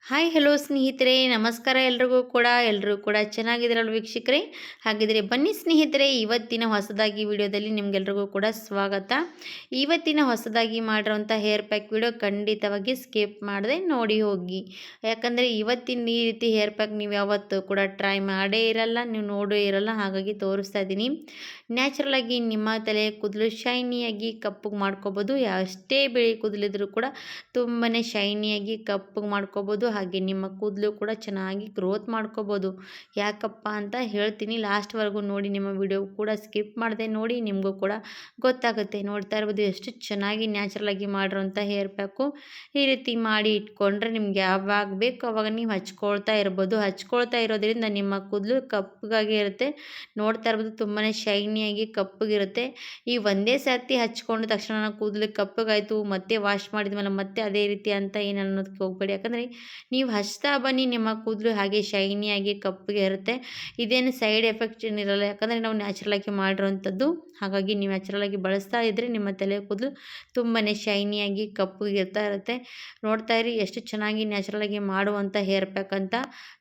Hi hello ಸ್ನೇಹಿತರೆ ನಮಸ್ಕಾರ ಎಲ್ಲರೂ ಕೂಡ ಚೆನ್ನಾಗಿದ್ದೀರಲ್ಲ ವೀಕ್ಷಕರೇ. ಹಾಗಿದ್ರೆ ಬನ್ನಿ ಸ್ನೇಹಿತರೆ, ಇವತ್ತಿನ ಹೊಸದಾಗಿ ವಿಡಿಯೋದಲ್ಲಿ ನಿಮಗೆಲ್ರಿಗೂ ಕೂಡ ಸ್ವಾಗತ. ಇವತ್ತಿನ ಹೊಸದಾಗಿ ಮಾಡಿರೋಂಥ ಹೇರ್ ಪ್ಯಾಕ್ ವಿಡಿಯೋ ಖಂಡಿತವಾಗಿ ಸ್ಕಿಪ್ ಮಾಡದೆ ನೋಡಿ ಹೋಗಿ. ಯಾಕಂದರೆ ಇವತ್ತಿನ ಈ ರೀತಿ ಹೇರ್ ಪ್ಯಾಕ್ ನೀವು ಯಾವತ್ತೂ ಕೂಡ ಟ್ರೈ ಮಾಡೇ ಇರಲ್ಲ, ನೀವು ನೋಡೇ ಇರಲ್ಲ. ಹಾಗಾಗಿ ತೋರಿಸ್ತಾ ಇದ್ದೀನಿ. ನ್ಯಾಚುರಲ್ ಆಗಿ ನಿಮ್ಮ ತಲೆ ಕೂದಲು ಶೈನಿಯಾಗಿ ಕಪ್ಪಗೆ ಮಾಡ್ಕೋಬೋದು. ಎಷ್ಟೇ ಬಿಳಿ ಕೂದಲಿದ್ರೂ ಕೂಡ ತುಂಬಾ ಶೈನಿಯಾಗಿ ಕಪ್ಪಗೆ ಮಾಡ್ಕೋಬೋದು. ಹಾಗೆ ನಿಮ್ಮ ಕೂದಲು ಕೂಡ ಚೆನ್ನಾಗಿ ಗ್ರೋತ್ ಮಾಡ್ಕೋಬೋದು. ಯಾಕಪ್ಪ ಅಂತ ಹೇಳ್ತೀನಿ, ಲಾಸ್ಟ್ವರೆಗೂ ನೋಡಿ. ನಿಮ್ಮ ವಿಡಿಯೋ ಕೂಡ ಸ್ಕಿಪ್ ಮಾಡದೆ ನೋಡಿ, ನಿಮಗೂ ಕೂಡ ಗೊತ್ತಾಗುತ್ತೆ. ನೋಡ್ತಾ ಇರ್ಬೋದು ಎಷ್ಟು ಚೆನ್ನಾಗಿ ನ್ಯಾಚುರಲಾಗಿ ಮಾಡಿರೋಂಥ ಹೇರ್ ಪ್ಯಾಕು. ಈ ರೀತಿ ಮಾಡಿ ಇಟ್ಕೊಂಡ್ರೆ ನಿಮ್ಗೆ ಯಾವಾಗ ಬೇಕು ಅವಾಗ ನೀವು ಹಚ್ಕೊಳ್ತಾ ಇರ್ಬೋದು. ಹಚ್ಕೊಳ್ತಾ ಇರೋದ್ರಿಂದ ನಿಮ್ಮ ಕೂದಲು ಕಪ್ಪಗಾಗಿ ಇರುತ್ತೆ. ನೋಡ್ತಾ ಇರ್ಬೋದು ತುಂಬಾ ಶೈನಿಯಾಗಿ ಕಪ್ಪಗಿರುತ್ತೆ. ಈ ಒಂದೇ ಸರ್ತಿ ಹಚ್ಕೊಂಡ ತಕ್ಷಣ ಕೂದಲು ಕಪ್ಪಗಾಯಿತು ಮತ್ತೆ ವಾಶ್ ಮಾಡಿದ್ಮೇಲೆ ಮತ್ತೆ ಅದೇ ರೀತಿ ಅಂತ ಏನು ಅನ್ನೋದಕ್ಕೆ ಹೋಗಬೇಡಿ. ಯಾಕಂದರೆ ನೀವು ಹಚ್ತಾ ಬನ್ನಿ ನಿಮ್ಮ ಕೂದಲು ಹಾಗೆ ಶೈನಿಯಾಗಿ ಕಪ್ಪಗೆ ಇರುತ್ತೆ. ಇದೇನು ಸೈಡ್ ಎಫೆಕ್ಟ್ ಏನಿರಲ್ಲ, ಯಾಕಂದರೆ ನಾವು ನ್ಯಾಚುರಲಾಗಿ ಮಾಡಿರೋವಂಥದ್ದು. ಹಾಗಾಗಿ ನೀವು ನ್ಯಾಚುರಲಾಗಿ ಬಳಸ್ತಾ ಇದ್ದರೆ ನಿಮ್ಮ ತಲೆ ಕೂದಲು ತುಂಬಾ ಶೈನಿಯಾಗಿ ಕಪ್ಪಗೆ ಇರುತ್ತೆ. ನೋಡ್ತಾ ಇರಿ ಎಷ್ಟು ಚೆನ್ನಾಗಿ ನ್ಯಾಚುರಲಾಗಿ ಮಾಡುವಂಥ ಹೇರ್ ಪ್ಯಾಕ್ ಅಂತ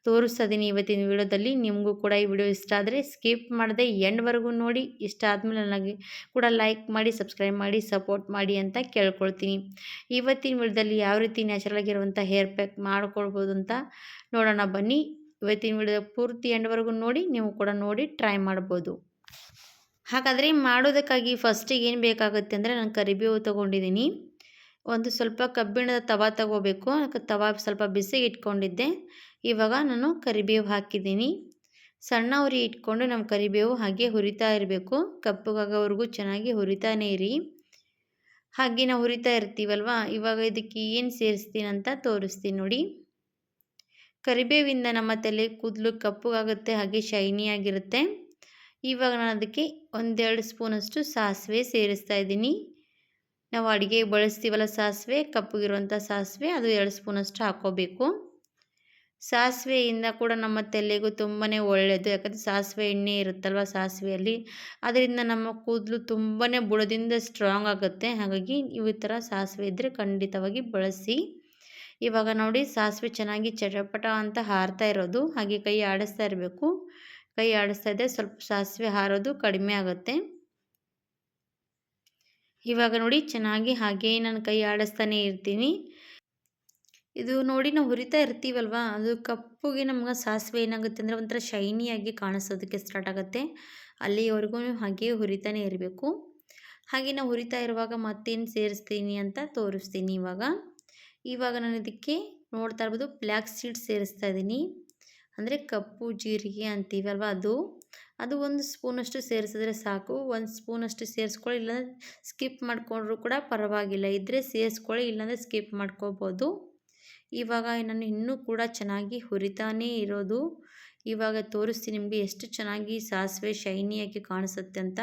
ತೋರಿಸ್ತಾ ಇದ್ದೀನಿ ಇವತ್ತಿನ ವಿಡಿಯೋದಲ್ಲಿ. ನಿಮಗೂ ಕೂಡ ಈ ವಿಡಿಯೋ ಇಷ್ಟ ಆದರೆ ಸ್ಕಿಪ್ ಮಾಡದೆ ಎಂಡ್ವರೆಗೂ ನೋಡಿ. ಇಷ್ಟ ಆದಮೇಲೆ ನನಗೆ ಕೂಡ ಲೈಕ್ ಮಾಡಿ, ಸಬ್ಸ್ಕ್ರೈಬ್ ಮಾಡಿ, ಸಪೋರ್ಟ್ ಮಾಡಿ ಅಂತ ಕೇಳ್ಕೊಳ್ತೀನಿ. ಇವತ್ತಿನ ವಿಡಿಯೋದಲ್ಲಿ ಯಾವ ರೀತಿ ನ್ಯಾಚುರಲ್ ಆಗಿರುವಂಥ ಹೇರ್ ಪ್ಯಾಕ್ ಮಾಡ್ಕೊಳ್ಬೋದು ಅಂತ ನೋಡೋಣ ಬನ್ನಿ. ಇವತ್ತಿನ ವಿಡಿಯೋ ಪೂರ್ತಿ ಎಂಡ್ವರೆಗೂ ನೋಡಿ, ನೀವು ಕೂಡ ನೋಡಿ ಟ್ರೈ ಮಾಡ್ಬೋದು. ಹಾಗಾದರೆ ಮಾಡೋದಕ್ಕಾಗಿ ಫಸ್ಟಿಗೆ ಏನು ಬೇಕಾಗುತ್ತೆ ಅಂದರೆ, ನಾನು ಕರಿಬೇವು ತೊಗೊಂಡಿದ್ದೀನಿ. ಒಂದು ಸ್ವಲ್ಪ ಕಬ್ಬಿಣದ ತವಾ ತಗೋಬೇಕು. ತವಾ ಸ್ವಲ್ಪ ಬಿಸಿಗೆ ಇಟ್ಕೊಂಡಿದ್ದೆ. ಇವಾಗ ನಾನು ಕರಿಬೇವು ಹಾಕಿದ್ದೀನಿ. ಸಣ್ಣ ಉರಿ ಇಟ್ಕೊಂಡು ನಮ್ಮ ಕರಿಬೇವು ಹಾಗೆ ಹುರಿತಾ ಇರಬೇಕು. ಕಪ್ಪಗಾಗೋವರೆಗೂ ಚೆನ್ನಾಗಿ ಹುರಿತಾನೇ ಇರಿ. ಹಾಗೆ ನಾವು ಹುರಿತಾ ಇರ್ತೀವಲ್ವ, ಇವಾಗ ಇದಕ್ಕೆ ಏನು ಸೇರಿಸ್ತೀನಿ ಅಂತ ತೋರಿಸ್ತೀನಿ ನೋಡಿ. ಕರಿಬೇವಿಂದ ನಮ್ಮ ತಲೆ ಕೂದಲು ಕಪ್ಪಗಾಗುತ್ತೆ, ಹಾಗೆ ಶೈನಿಯಾಗಿರುತ್ತೆ. ಇವಾಗ ನಾನು ಅದಕ್ಕೆ 1-2 ಸ್ಪೂನಷ್ಟು ಸಾಸಿವೆ ಸೇರಿಸ್ತಾ ಇದ್ದೀನಿ. ನಾವು ಅಡುಗೆ ಬಳಸ್ತೀವಲ್ಲ ಸಾಸಿವೆ, ಕಪ್ಪಗಿರುವಂಥ ಸಾಸಿವೆ, ಅದು 2 ಸ್ಪೂನಷ್ಟು ಹಾಕ್ಕೋಬೇಕು. ಸಾಸಿವೆಯಿಂದ ಕೂಡ ನಮ್ಮ ತಲೆಗೂ ತುಂಬಾ ಒಳ್ಳೆಯದು. ಯಾಕಂದರೆ ಸಾಸಿವೆ ಎಣ್ಣೆ ಇರುತ್ತಲ್ವ ಸಾಸಿವೆಯಲ್ಲಿ, ಅದರಿಂದ ನಮ್ಮ ಕೂದಲು ತುಂಬಾ ಬುಡದಿಂದ ಸ್ಟ್ರಾಂಗ್ ಆಗುತ್ತೆ. ಹಾಗಾಗಿ ನೀವು ಈ ಥರ ಸಾಸಿವೆ ಇದ್ದರೆ ಖಂಡಿತವಾಗಿ ಬಳಸಿ. ಇವಾಗ ನೋಡಿ ಸಾಸಿವೆ ಚೆನ್ನಾಗಿ ಚಟಪಟ ಅಂತ ಹಾರ್ತಾ ಇರೋದು, ಹಾಗೆ ಕೈ ಆಡಿಸ್ತಾ ಇರಬೇಕು. ಕೈ ಆಡಿಸ್ತಾ ಇದ್ದರೆ ಸ್ವಲ್ಪ ಸಾಸಿವೆ ಹಾರೋದು ಕಡಿಮೆ ಆಗುತ್ತೆ. ಇವಾಗ ನೋಡಿ ಚೆನ್ನಾಗಿ ಹಾಗೇ ನಾನು ಕೈ ಆಡಿಸ್ತಾನೆ ಇರ್ತೀನಿ. ಇದು ನೋಡಿ ನಾವು ಹುರಿತಾ ಇರ್ತೀವಲ್ವ, ಅದು ಕಪ್ಪುಗೆ ನಮ್ಗೆ ಸಾಸಿವೆ ಏನಾಗುತ್ತೆ ಅಂದರೆ ಒಂಥರ ಶೈನಿಯಾಗಿ ಕಾಣಿಸೋದಕ್ಕೆ ಸ್ಟಾರ್ಟ್ ಆಗುತ್ತೆ. ಅಲ್ಲಿವರೆಗೂ ಹಾಗೆ ಹುರಿತಾನೆ ಇರಬೇಕು. ಹಾಗೆ ನಾವು ಹುರಿತಾ ಇರುವಾಗ ಮತ್ತೇನು ಸೇರಿಸ್ತೀನಿ ಅಂತ ತೋರಿಸ್ತೀನಿ ಇವಾಗ ನಾನು ಇದಕ್ಕೆ ನೋಡ್ತಾ ಇರ್ಬೋದು ಬ್ಲ್ಯಾಕ್ ಸೀಡ್ಸ್ ಸೇರಿಸ್ತಾ ಇದ್ದೀನಿ. ಅಂದರೆ ಕಪ್ಪು ಜೀರಿಗೆ ಅಂತೀವಲ್ವ ಅದು 1 ಸ್ಪೂನಷ್ಟು ಸೇರಿಸಿದ್ರೆ ಸಾಕು. 1 ಸ್ಪೂನಷ್ಟು ಸೇರಿಸ್ಕೊಳ್ಳಿ, ಇಲ್ಲಾಂದರೆ ಸ್ಕಿಪ್ ಮಾಡಿಕೊಂಡ್ರೂ ಕೂಡ ಪರವಾಗಿಲ್ಲ. ಇದ್ದರೆ ಸೇರಿಸ್ಕೊಳ್ಳಿ, ಇಲ್ಲಾಂದರೆ ಸ್ಕಿಪ್ ಮಾಡ್ಕೋಬೋದು. ಇವಾಗ ನಾನು ಇನ್ನೂ ಕೂಡ ಚೆನ್ನಾಗಿ ಹುರಿತಾನೇ ಇರೋದು. ಇವಾಗ ತೋರಿಸ್ತೀನಿ ನಿಮಗೆ ಎಷ್ಟು ಚೆನ್ನಾಗಿ ಸಾಸಿವೆ ಶೈನಿಯಾಗಿ ಕಾಣಿಸುತ್ತೆ ಅಂತ.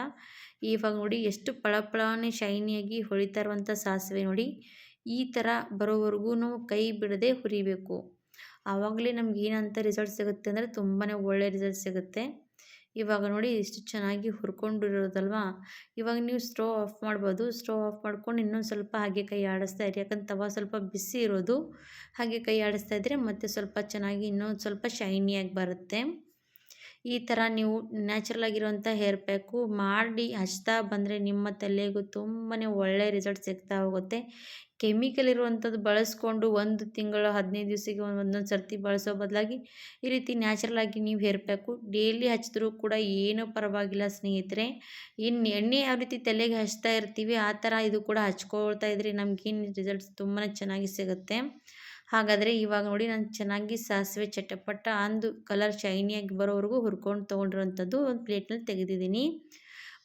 ಇವಾಗ ನೋಡಿ ಎಷ್ಟು ಪಳಪಳನೆ ಶೈನಿಯಾಗಿ ಹೊಳಿತಾ ಇರುವಂಥ ಸಾಸಿವೆ ನೋಡಿ. ಈ ಥರ ಬರೋವರೆಗೂ ಕೈ ಬಿಡದೆ ಹುರಿಬೇಕು. ಆವಾಗಲೇ ನಮ್ಗೆ ಏನಂತ ರಿಸಲ್ಟ್ ಸಿಗುತ್ತೆ ಅಂದರೆ ತುಂಬಾ ಒಳ್ಳೆ ರಿಸಲ್ಟ್ ಸಿಗುತ್ತೆ. ಇವಾಗ ನೋಡಿ ಎಷ್ಟು ಚೆನ್ನಾಗಿ ಹುರ್ಕೊಂಡಿರೋದಲ್ವ. ಇವಾಗ ನೀವು ಸ್ಟವ್ ಆಫ್ ಮಾಡ್ಬೋದು. ಸ್ಟವ್ ಆಫ್ ಮಾಡ್ಕೊಂಡು ಇನ್ನೊಂದು ಸ್ವಲ್ಪ ಹಾಗೆ ಕೈ ಆಡಿಸ್ತಾ ಇರಿ. ಯಾಕಂದ್ರೆ ತವಾ ಸ್ವಲ್ಪ ಬಿಸಿ ಇರೋದು. ಹಾಗೆ ಕೈ ಆಡಿಸ್ತಾ ಇದ್ದರೆ ಮತ್ತೆ ಸ್ವಲ್ಪ ಚೆನ್ನಾಗಿ ಇನ್ನೊಂದು ಸ್ವಲ್ಪ ಶೈನಿಯಾಗಿ ಬರುತ್ತೆ. ಈ ಥರ ನೀವು ನ್ಯಾಚುರಲ್ ಆಗಿರುವಂಥ ಹೇರ್ ಪ್ಯಾಕು ಮಾಡಿ ಹಚ್ತಾ ಬಂದರೆ ನಿಮ್ಮ ತಲೆಗೂ ತುಂಬಾ ಒಳ್ಳೆ ರಿಸಲ್ಟ್ ಸಿಗ್ತಾ ಹೋಗುತ್ತೆ. ಕೆಮಿಕಲ್ ಇರುವಂಥದ್ದು ಬಳಸ್ಕೊಂಡು 1 ತಿಂಗಳು 15 ದಿವಸಕ್ಕೆ ಒಂದೊಂದು ಸರ್ತಿ ಬಳಸೋ ಬದಲಾಗಿ ಈ ರೀತಿ ನ್ಯಾಚುರಲ್ ಆಗಿ ನೀವು ಹೇರ್ ಪ್ಯಾಕು ಡೈಲಿ ಹಚ್ಚಿದ್ರೂ ಕೂಡ ಏನೂ ಪರವಾಗಿಲ್ಲ ಸ್ನೇಹಿತರೆ. ಇನ್ನು ಎಣ್ಣೆ ಯಾವ ರೀತಿ ತಲೆಗೆ ಹಚ್ತಾ ಇರ್ತೀವಿ ಆ ಥರ ಇದು ಕೂಡ ಹಚ್ಕೊಳ್ತಾ ಇದ್ದರೆ ನಮಗೇನು ರಿಸಲ್ಟ್ಸ್ ತುಂಬಾ ಚೆನ್ನಾಗಿ ಸಿಗುತ್ತೆ. ಹಾಗಾದರೆ ಇವಾಗ ನೋಡಿ ನಾನು ಚೆನ್ನಾಗಿ ಸಾಸಿವೆ ಚಟಪಟ ಅಂದು ಕಲರ್ ಶೈನಿಯಾಗಿ ಬರೋವರೆಗೂ ಹುರ್ಕೊಂಡು ತೊಗೊಂಡಿರೋಂಥದ್ದು ಒಂದು ಪ್ಲೇಟ್ನಲ್ಲಿ ತೆಗೆದಿದ್ದೀನಿ.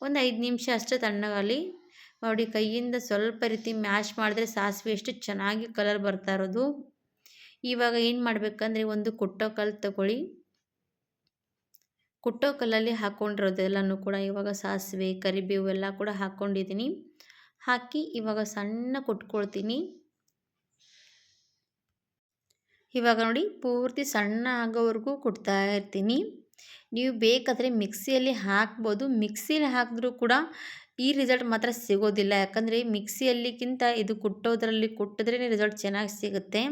ಒಂದು 5 ನಿಮಿಷ ಅಷ್ಟೇ ತಣ್ಣಗಾಗಲಿ. ನೋಡಿ ಕೈಯಿಂದ ಸ್ವಲ್ಪ ರೀತಿ ಮ್ಯಾಶ್ ಮಾಡಿದ್ರೆ ಸಾಸಿವೆ ಎಷ್ಟು ಚೆನ್ನಾಗಿ ಕಲರ್ ಬರ್ತಾ ಇರೋದು. ಇವಾಗ ಏನು ಮಾಡಬೇಕಂದ್ರೆ ಒಂದು ಕುಟ್ಟೋ ಕಲ್ಲು ತಗೊಳ್ಳಿ. ಕುಟ್ಟೋ ಕಲ್ಲಲ್ಲಿ ಹಾಕ್ಕೊಂಡಿರೋದೆಲ್ಲನೂ ಕೂಡ ಇವಾಗ ಸಾಸಿವೆ ಕರಿಬೇವು ಎಲ್ಲ ಕೂಡ ಹಾಕ್ಕೊಂಡಿದ್ದೀನಿ. ಹಾಕಿ ಇವಾಗ ಸಣ್ಣ ಕುಟ್ಕೊಳ್ತೀನಿ. ಇವಾಗ ನೋಡಿ ಪೂರ್ತಿ ಸಣ್ಣ ಆಗೋವರೆಗೂ ಕುಟ್ತಾ ಇರ್ತೀನಿ. ನೀವು ಬೇಕಾದರೆ ಮಿಕ್ಸಿಯಲ್ಲಿ ಹಾಕ್ಬೋದು. ಮಿಕ್ಸಿಯಲ್ಲಿ ಹಾಕಿದ್ರೂ ಕೂಡ ಈ ರಿಸಲ್ಟ್ ಮಾತ್ರ ಸಿಗೋದಿಲ್ಲ. ಯಾಕಂದರೆ ಮಿಕ್ಸಿಯಲ್ಲಿಗಿಂತ ಇದು ಕುಟ್ಟೋದ್ರಲ್ಲಿ ಕುಟ್ಟಿದ್ರೇ ರಿಸಲ್ಟ್ ಚೆನ್ನಾಗಿ ಸಿಗುತ್ತೆ.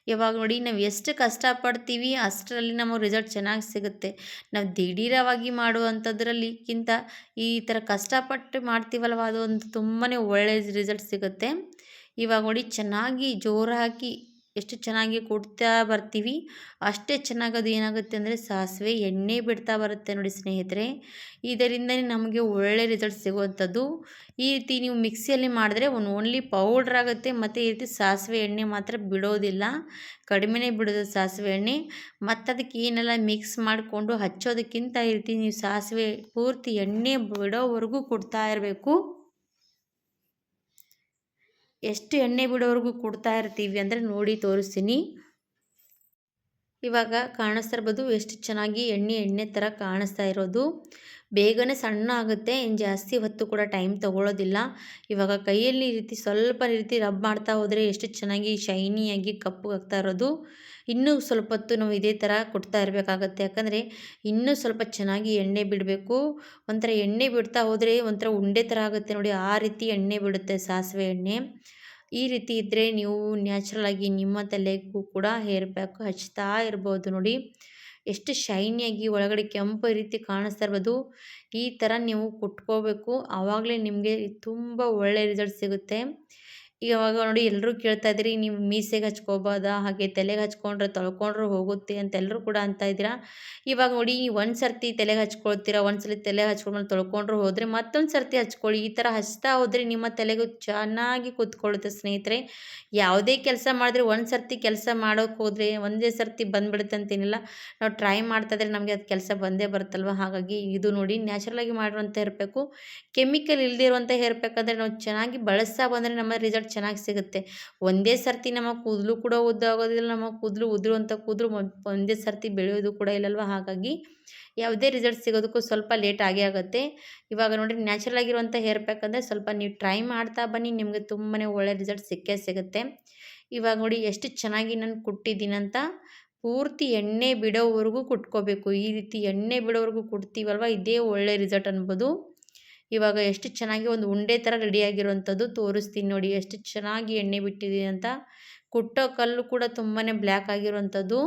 ಇವಾಗ ನೋಡಿ ನಾವು ಎಷ್ಟು ಕಷ್ಟಪಡ್ತೀವಿ ಅಷ್ಟರಲ್ಲಿ ನಮಗೆ ರಿಸಲ್ಟ್ ಚೆನ್ನಾಗಿ ಸಿಗುತ್ತೆ. ನಾವು ದಿಢೀರವಾಗಿ ಮಾಡುವಂಥದ್ರಲ್ಲಿಕ್ಕಿಂತ ಈ ಥರ ಕಷ್ಟಪಟ್ಟು ಮಾಡ್ತೀವಲ್ವ ಅದು ಒಂದು ತುಂಬಾ ಒಳ್ಳೆಯ ರಿಸಲ್ಟ್ ಸಿಗುತ್ತೆ. ಇವಾಗ ನೋಡಿ ಚೆನ್ನಾಗಿ ಜೋರು ಹಾಕಿ ಎಷ್ಟು ಚೆನ್ನಾಗಿ ಕುಟ್ತಾ ಬರ್ತೀವಿ ಅಷ್ಟೇ ಚೆನ್ನಾಗಿ ಅದು ಏನಾಗುತ್ತೆ ಅಂದರೆ ಸಾಸಿವೆ ಎಣ್ಣೆ ಬಿಡ್ತಾ ಬರುತ್ತೆ ನೋಡಿ ಸ್ನೇಹಿತರೆ. ಇದರಿಂದನೇ ನಮಗೆ ಒಳ್ಳೆ ರಿಸಲ್ಟ್ ಸಿಗುವಂಥದ್ದು. ಈ ರೀತಿ ನೀವು ಮಿಕ್ಸಿಯಲ್ಲಿ ಮಾಡಿದ್ರೆ ಓನ್ಲಿ ಪೌಡ್ರ್ ಆಗುತ್ತೆ ಮತ್ತು ಈ ರೀತಿ ಸಾಸಿವೆ ಎಣ್ಣೆ ಮಾತ್ರ ಬಿಡೋದಿಲ್ಲ, ಕಡಿಮೆನೇ ಬಿಡೋದು ಸಾಸಿವೆ ಎಣ್ಣೆ. ಮತ್ತು ಅದಕ್ಕೆ ಏನೆಲ್ಲ ಮಿಕ್ಸ್ ಮಾಡಿಕೊಂಡು ಹಚ್ಚೋದಕ್ಕಿಂತ ಈ ರೀತಿ ನೀವು ಸಾಸಿವೆ ಪೂರ್ತಿ ಎಣ್ಣೆ ಬಿಡೋವರೆಗೂ ಕೊಡ್ತಾ ಇರಬೇಕು. ಎಷ್ಟು ಎಣ್ಣೆ ಬಿಡೋವರೆಗೂ ಕೊಡ್ತಾ ಇರ್ತೀವಿ ಅಂದರೆ ನೋಡಿ ತೋರಿಸ್ತೀನಿ. ಇವಾಗ ಕಾಣಿಸ್ತಾ ಇರ್ಬೋದು ಎಷ್ಟು ಚೆನ್ನಾಗಿ ಎಣ್ಣೆ ಥರ ಕಾಣಿಸ್ತಾ ಇರೋದು. ಬೇಗನೆ ಸಣ್ಣ ಆಗುತ್ತೆ, ಏನು ಜಾಸ್ತಿ ಹೊತ್ತು ಕೂಡ ಟೈಮ್ ತೊಗೊಳ್ಳೋದಿಲ್ಲ. ಇವಾಗ ಕೈಯಲ್ಲಿ ಈ ರೀತಿ ಸ್ವಲ್ಪ ರೀತಿ ರಬ್ ಮಾಡ್ತಾ ಹೋದರೆ ಎಷ್ಟು ಚೆನ್ನಾಗಿ ಶೈನಿಯಾಗಿ ಕಪ್ಪಗಾಗ್ತಾ ಇರೋದು. ಇನ್ನೂ ಸ್ವಲ್ಪ ಹೊತ್ತು ನಾವು ಇದೇ ಥರ ಕೊಡ್ತಾ ಇರಬೇಕಾಗತ್ತೆ, ಯಾಕಂದರೆ ಇನ್ನೂ ಸ್ವಲ್ಪ ಚೆನ್ನಾಗಿ ಎಣ್ಣೆ ಬಿಡಬೇಕು. ಒಂಥರ ಎಣ್ಣೆ ಬಿಡ್ತಾ ಹೋದರೆ ಒಂಥರ ಉಂಡೆ ಥರ ಆಗುತ್ತೆ ನೋಡಿ, ಆ ರೀತಿ ಎಣ್ಣೆ ಬಿಡುತ್ತೆ ಸಾಸಿವೆ ಎಣ್ಣೆ. ಈ ರೀತಿ ಇದ್ದರೆ ನೀವು ನ್ಯಾಚುರಲಾಗಿ ನಿಮ್ಮ ತಲೆಗೂ ಕೂಡ ಹೇರ್ ಪ್ಯಾಕ್ ಹಚ್ತಾ ಇರ್ಬೋದು ನೋಡಿ. ಎಷ್ಟು ಶೈನಿಯಾಗಿ ಒಳಗಡೆ ಕೆಂಪು ರೀತಿ ಕಾಣಿಸ್ತಾ ಇರ್ಬೋದು. ಈ ಥರ ನೀವು ಕುಟ್ಕೋಬೇಕು, ಆವಾಗಲೇ ನಿಮಗೆ ತುಂಬ ಒಳ್ಳೆಯ ರಿಸಲ್ಟ್ ಸಿಗುತ್ತೆ. ಇವಾಗ ನೋಡಿ ಎಲ್ಲರೂ ಕೇಳ್ತಾ ಇದ್ದೀರಿ, ನೀವು ಮೀಸೆಗೆ ಹಚ್ಕೋಬೋದಾ, ಹಾಗೆ ತಲೆಗೆ ಹಚ್ಕೊಂಡ್ರೆ ತೊಳ್ಕೊಂಡ್ರೆ ಹೋಗುತ್ತೆ ಅಂತ ಎಲ್ಲರೂ ಕೂಡ ಅಂತ ಇದ್ದೀರಾ. ಇವಾಗ ನೋಡಿ ಒಂದು ಸರ್ತಿ ತಲೆಗೆ ಹಚ್ಕೊಳ್ತೀರಾ, ಒಂದು ಸಲ ತಲೆಗೆ ಹಚ್ಕೊಂಡು ತೊಳ್ಕೊಂಡ್ರೆ ಹೋದರೆ ಮತ್ತೊಂದು ಸರ್ತಿ ಹಚ್ಕೊಳ್ಳಿ. ಈ ಥರ ಹಚ್ತಾ ಹೋದರೆ ನಿಮ್ಮ ತಲೆಗೂ ಚೆನ್ನಾಗಿ ಕೂತ್ಕೊಳ್ಳುತ್ತೆ ಸ್ನೇಹಿತರೆ. ಯಾವುದೇ ಕೆಲಸ ಮಾಡಿದ್ರೆ ಒಂದು ಸರ್ತಿ ಕೆಲಸ ಮಾಡೋಕ್ಕೆ ಹೋದರೆ ಒಂದೇ ಸರ್ತಿ ಬಂದುಬಿಡುತ್ತೆ ಅಂತೇನಿಲ್ಲ. ನಾವು ಟ್ರೈ ಮಾಡ್ತಾ ಇದ್ರೆ ನಮಗೆ ಅದು ಕೆಲಸ ಬಂದೇ ಬರುತ್ತಲ್ವ. ಹಾಗಾಗಿ ಇದು ನೋಡಿ ನ್ಯಾಚುರಲಾಗಿ ಮಾಡಿರುವಂಥ ಹೇರ್ ಪ್ಯಾಕು, ಕೆಮಿಕಲ್ ಇಲ್ಲದೇ ಇರುವಂಥ ಹೇರ್ ಪ್ಯಾಕ್ ಅಂದರೆ ನಾವು ಚೆನ್ನಾಗಿ ಬಳಸ್ತಾ ಬಂದರೆ ನಮ್ಮ ರಿಸಲ್ಟ್ ಚೆನ್ನಾಗಿ ಸಿಗುತ್ತೆ. ಒಂದೇ ಸರ್ತಿ ನಮ್ಮ ಕೂದಲು ಕೂಡ ಉದ್ದಾಗೋದಿಲ್ಲ, ನಮ್ಮ ಕೂದಲು ಉದುರುವಂಥ ಕೂದಲು ಒಂದೇ ಸರ್ತಿ ಬೆಳೆಯೋದು ಕೂಡ ಇಲ್ಲಲ್ವ. ಹಾಗಾಗಿ ಯಾವುದೇ ರಿಸಲ್ಟ್ ಸಿಗೋದಕ್ಕೂ ಸ್ವಲ್ಪ ಲೇಟ್ ಆಗೇ ಆಗುತ್ತೆ. ಇವಾಗ ನೋಡಿ ನ್ಯಾಚುರಲ್ ಆಗಿರುವಂಥ ಹೇರ್ ಪ್ಯಾಕ್ ಅಂದರೆ ಸ್ವಲ್ಪ ನೀವು ಟ್ರೈ ಮಾಡ್ತಾ ಬನ್ನಿ, ನಿಮಗೆ ತುಂಬಾ ಒಳ್ಳೆ ರಿಸಲ್ಟ್ ಸಿಕ್ಕೇ ಸಿಗುತ್ತೆ. ಇವಾಗ ನೋಡಿ ಎಷ್ಟು ಚೆನ್ನಾಗಿ ನಾನು ಕುಟ್ಟಿದ್ದೀನಂತ. ಪೂರ್ತಿ ಎಣ್ಣೆ ಬಿಡೋವರೆಗೂ ಕುಟ್ಕೋಬೇಕು. ಈ ರೀತಿ ಎಣ್ಣೆ ಬಿಡೋವರೆಗೂ ಕುಟ್ತೀವಲ್ವ, ಇದೇ ಒಳ್ಳೆ ರಿಸಲ್ಟ್ ಅನ್ಬೋದು. ಇವಾಗ ಎಷ್ಟು ಚೆನ್ನಾಗಿ ಒಂದು ಉಂಡೆ ಥರ ರೆಡಿಯಾಗಿರುವಂಥದ್ದು ತೋರಿಸ್ತೀನಿ ನೋಡಿ, ಎಷ್ಟು ಚೆನ್ನಾಗಿ ಎಣ್ಣೆ ಬಿಟ್ಟಿದ್ದೀನಿ ಅಂತ. ಕುಟ್ಟೋ ಕಲ್ಲು ಕೂಡ ತುಂಬಾ ಬ್ಲ್ಯಾಕ್ ಆಗಿರುವಂಥದ್ದು.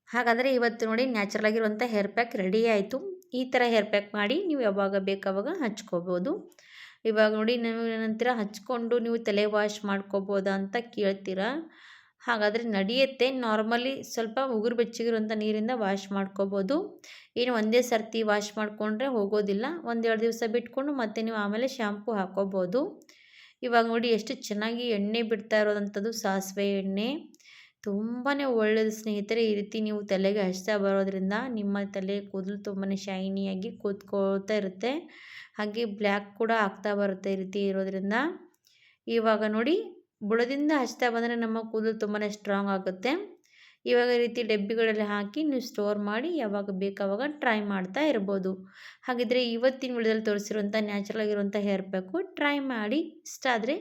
ಹಾಗಾದರೆ ಇವತ್ತು ನೋಡಿ ನ್ಯಾಚುರಲ್ ಆಗಿರುವಂಥ ಹೇರ್ ಪ್ಯಾಕ್ ರೆಡಿ ಆಯಿತು. ಈ ಥರ ಹೇರ್ ಪ್ಯಾಕ್ ಮಾಡಿ ನೀವು ಯಾವಾಗ ಬೇಕಾವಾಗ ಹಚ್ಕೋಬೋದು. ಇವಾಗ ನೋಡಿ ನೀವು ಏನಂತೀರ, ಹಚ್ಕೊಂಡು ನೀವು ತಲೆ ವಾಶ್ ಮಾಡ್ಕೋಬೋದಾ ಅಂತ ಕೇಳ್ತೀರಾ. ಹಾಗಾದರೆ ನಡೆಯುತ್ತೆ. ನಾರ್ಮಲಿ ಸ್ವಲ್ಪ ಉಗುರು ಬೆಚ್ಚಗಿರುವಂಥ ನೀರಿಂದ ವಾಶ್ ಮಾಡ್ಕೋಬೋದು. ಏನು ಒಂದೇ ಸರ್ತಿ ವಾಶ್ ಮಾಡಿಕೊಂಡ್ರೆ ಹೋಗೋದಿಲ್ಲ. 1-2 ದಿವಸ ಬಿಟ್ಕೊಂಡು ಮತ್ತೆ ನೀವು ಆಮೇಲೆ ಶ್ಯಾಂಪು ಹಾಕ್ಕೋಬೋದು. ಇವಾಗ ನೋಡಿ ಎಷ್ಟು ಚೆನ್ನಾಗಿ ಎಣ್ಣೆ ಬಿಡ್ತಾ ಇರೋದಂಥದ್ದು ಸಾಸಿವೆ ಎಣ್ಣೆ. ತುಂಬಾ ಒಳ್ಳೆಯದು ಸ್ನೇಹಿತರೆ. ಈ ರೀತಿ ನೀವು ತಲೆಗೆ ಹಚ್ತಾ ಬರೋದ್ರಿಂದ ನಿಮ್ಮ ತಲೆ ಕೂದಲು ತುಂಬಾ ಶೈನಿಯಾಗಿ ಕೂತ್ಕೊಳ್ತಾ ಇರುತ್ತೆ. ಹಾಗೆ ಬ್ಲ್ಯಾಕ್ ಕೂಡ ಆಗ್ತಾ ಬರುತ್ತೆ ಈ ರೀತಿ ಇರೋದ್ರಿಂದ. ಇವಾಗ ನೋಡಿ ಬುಡದಿಂದ ಹಚ್ತಾ ಬಂದರೆ ನಮ್ಮ ಕೂದಲು ತುಂಬಾ ಸ್ಟ್ರಾಂಗ್ ಆಗುತ್ತೆ. ಇವಾಗ ಈ ರೀತಿ ಡಬ್ಬಿಗಳಲ್ಲಿ ಹಾಕಿ ನೀವು ಸ್ಟೋರ್ ಮಾಡಿ ಯಾವಾಗ ಬೇಕಾವಾಗ ಟ್ರೈ ಮಾಡ್ತಾ ಇರ್ಬೋದು. ಹಾಗಿದ್ರೆ ಇವತ್ತಿನ ವಿಡಿಯೋದಲ್ಲಿ ತೋರಿಸಿರುವಂಥ ನ್ಯಾಚುರಲ್ ಆಗಿರುವಂಥ ಹೇರ್ ಪ್ಯಾಕು ಟ್ರೈ ಮಾಡಿ. ಇಷ್ಟ ಆದರೆ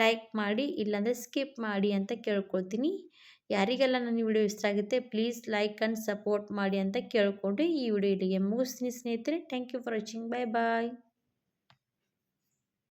ಲೈಕ್ ಮಾಡಿ, ಇಲ್ಲಾಂದರೆ ಸ್ಕಿಪ್ ಮಾಡಿ ಅಂತ ಕೇಳ್ಕೊಳ್ತೀನಿ. ಯಾರಿಗೆಲ್ಲ ನನ್ನ ವಿಡಿಯೋ ಇಷ್ಟ ಆಗುತ್ತೆ ಪ್ಲೀಸ್ ಲೈಕ್ ಆ್ಯಂಡ್ ಸಪೋರ್ಟ್ ಮಾಡಿ ಅಂತ ಕೇಳಿಕೊಂಡು ಈ ವಿಡಿಯೋ ಇಲ್ಲಿಗೆ ಮುಗಿಸ್ತೀನಿ ಸ್ನೇಹಿತರೆ. Thank you for watching. Bye bye.